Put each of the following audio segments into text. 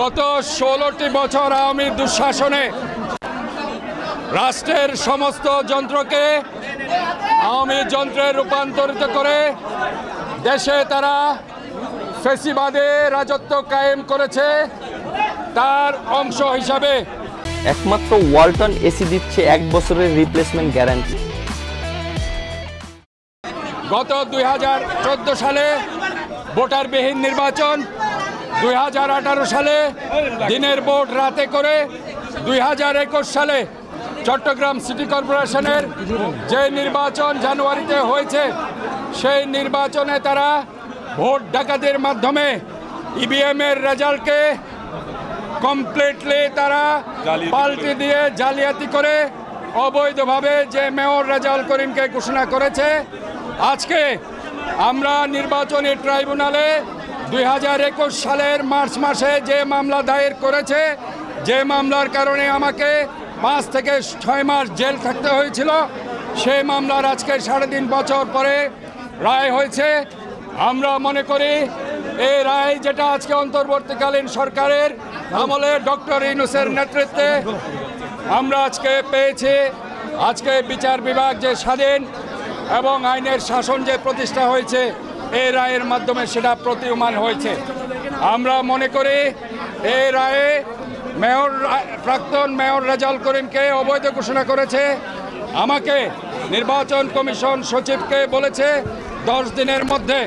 গত ১৬টি বছর আওয়ামী দুঃশাসনে রাষ্ট্রের সমস্ত যন্ত্রকে আওয়ামী যন্ত্রে রূপান্তরিত করে দেশে তারা ফ্যাসিবাদে রাজত্ব কায়েম করেছে। তার অংশ হিসাবে একমাত্র ওয়ালটন এসি দিচ্ছে ১ বছরের রিপ্লেসমেন্ট গ্যারান্টি। গত ২০১৪ সালে ভোটারবিহীন নির্বাচন, ২০১৮ সালে দিনের ভোট রাতে করে, ২০২১ সালে চট্টগ্রাম সিটি কর্পোরেশনের যে নির্বাচন জানুয়ারিতে হয়েছে সেই নির্বাচনে তারা ভোট ডাকাতির মাধ্যমে ইভিএমের রেজাল্টকে কমপ্লিটলি তারা পাল্টে দিয়ে জালিয়াতি করে অবৈধভাবে যে মেয়র রেজাউল করিমকে ঘোষণা করেছে। আজকে আমরা নির্বাচনী ট্রাইব্যুনালে ২০২১ সালের মার্চ মাসে যে মামলা দায়ের করেছে, যে মামলার কারণে আমাকে ৫ থেকে ৬ মাস জেল থাকতে হয়েছিল, সেই মামলার আজকে ৩.৫ বছর পরে রায় হয়েছে। আমরা মনে করি এই রায় যেটা আজকে অন্তর্বর্তীকালীন সরকারের আমলে ডক্টর ইউনূসের নেতৃত্বে আমরা আজকে পেয়েছি, আজকে বিচার বিভাগ যে স্বাধীন এবং আইনের শাসন যে প্রতিষ্ঠা হয়েছে এই রায়ের মাধ্যমে সেটা প্রতীয়মান হয়েছে। আমরা মনে করি এই রায়ে প্রাক্তন মেয়র রেজাউল করিমকে অবৈধ ঘোষণা করেছে। আমাকে নির্বাচন কমিশন সচিবকে বলেছে 10 দিনের মধ্যে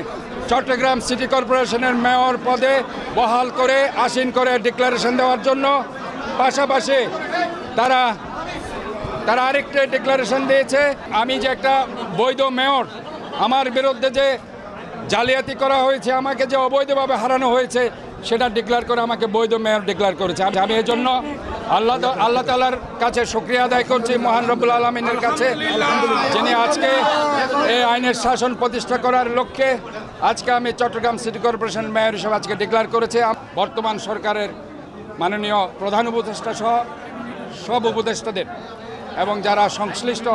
চট্টগ্রাম সিটি কর্পোরেশনের মেয়র পদে বহাল করে আসীন করে ডিক্লারেশন দেওয়ার জন্য। পাশাপাশি তারা আরেকটা ডিক্লারেশন দিয়েছে, আমি যে একটা বৈধ মেয়র, আমার বিরুদ্ধে যে জালিয়াতি করা হয়েছে, আমাকে যে অবৈধভাবে হারানো হয়েছে সেটা ডিক্লেয়ার করে আমাকে বৈধ মেয়র ডিক্লেয়ার করেছে। আমি এই জন্য আল্লাহ তাআলার কাছে শুকরিয়া আদায় করছি, মহান রব্বুল আলামিনের কাছে, যিনি আজকে এই আইনের শাসন প্রতিষ্ঠা করার লক্ষ্যে আজকে আমি চট্টগ্রাম সিটি কর্পোরেশন মেয়র হিসেবে আজকে ডিক্লেয়ার করেছি। বর্তমান সরকারের মাননীয় প্রধান উপদেষ্টা সহ সব উপদেষ্টাদের এবং যারা সংশ্লিষ্ট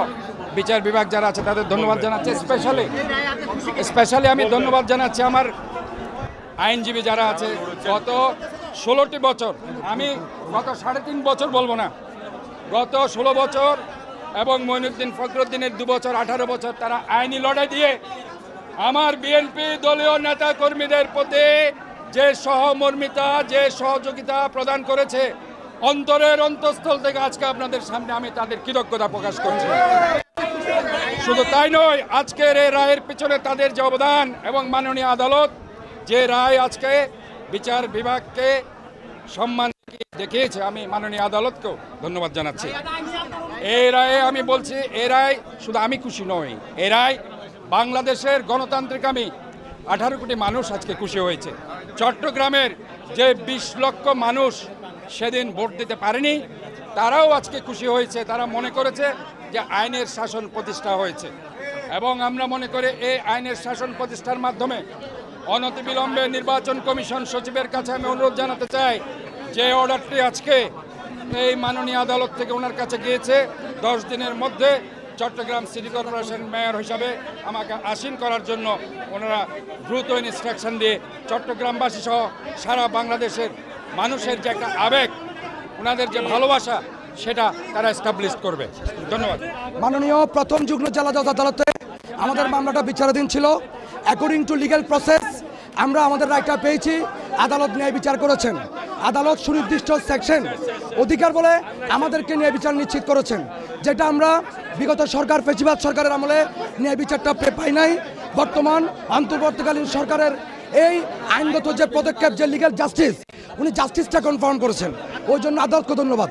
বিচার বিভাগ যারা আছে তাদের ধন্যবাদ জানাচ্ছি। স্পেশালি আমি ধন্যবাদ জানাচ্ছি আমার আইনজীবী যারা আছে। গত 16টি বছর, আমি গত 3.5 বছর বলবো না, গত 16 বছর এবং মঈনুদ্দিন ফখরুদ্দিনের 2 বছর 18 বছর তারা আইনি লড়াই দিয়ে আমার বিএনপি দলীয় নেতা কর্মীদের প্রতি যে সহমর্মিতা, যে সহযোগিতা প্রদান করেছে, অন্তরের অন্তঃস্থল থেকে আজকে আপনাদের সামনে আমি তাদের কৃতজ্ঞতা প্রকাশ করছি। শুধু তাই নয়, আজকের এই রায়ের পিছনে তাদের যে অবদান এবং মাননীয় আদালত যে রায় আজকে বিচার বিভাগকে সম্মান দেখিয়েছে, আমি মাননীয় আদালতকেও ধন্যবাদ জানাচ্ছি। এই রায়ে আমি বলছি, এই রায় শুধু আমি খুশি নই, এই রায় বাংলাদেশের গণতান্ত্রিক আমি 18 কোটি মানুষ আজকে খুশি হয়েছে। চট্টগ্রামের যে 20 লক্ষ মানুষ সেদিন ভোট দিতে পারেনি তারাও আজকে খুশি হয়েছে। তারা মনে করেছে যে আইনের শাসন প্রতিষ্ঠা হয়েছে এবং আমরা মনে করি এই আইনের শাসন প্রতিষ্ঠার মাধ্যমে অনতিবিলম্বে নির্বাচন কমিশন সচিবের কাছে আমি অনুরোধ জানাতে চাই যে অর্ডারটি আজকে এই মাননীয় আদালত থেকে ওনার কাছে গিয়েছে, 10 দিনের মধ্যে চট্টগ্রাম সিটি কর্পোরেশন মেয়র হিসাবে আমাকে আসীন করার জন্য ওনারা দ্রুত ইনস্ট্রাকশন দিয়ে চট্টগ্রামবাসী সহ সারা বাংলাদেশের মানুষের যে একটা আবেগ, ওনাদের যে ভালোবাসা, সেটা তারা এস্টাবলিশ করবে। ধন্যবাদ। মাননীয় প্রথম যুগ্ম জেলা জজ আদালতে আমাদের মামলাটা বিচারাধীন ছিল। অ্যাকর্ডিং টু লিগ্যাল প্রসেস আমরা আমাদের রায়টা পেয়েছি। আদালত ন্যায় বিচার করেছেন। আদালত সুনির্দিষ্ট সেকশন অধিকার বলে আমাদেরকে ন্যায় বিচার নিশ্চিত করেছেন, যেটা আমরা বিগত সরকার ফ্যাসিবাদ সরকারের আমলে ন্যায় বিচারটা পাই নাই। বর্তমান অন্তর্বর্তীকালীন সরকারের এই আইনগত যে পদক্ষেপ, যে লিগ্যাল জাস্টিস, উনি জাস্টিসটা কনফার্ম করেছেন, ওই জন্য আদালতকে ধন্যবাদ।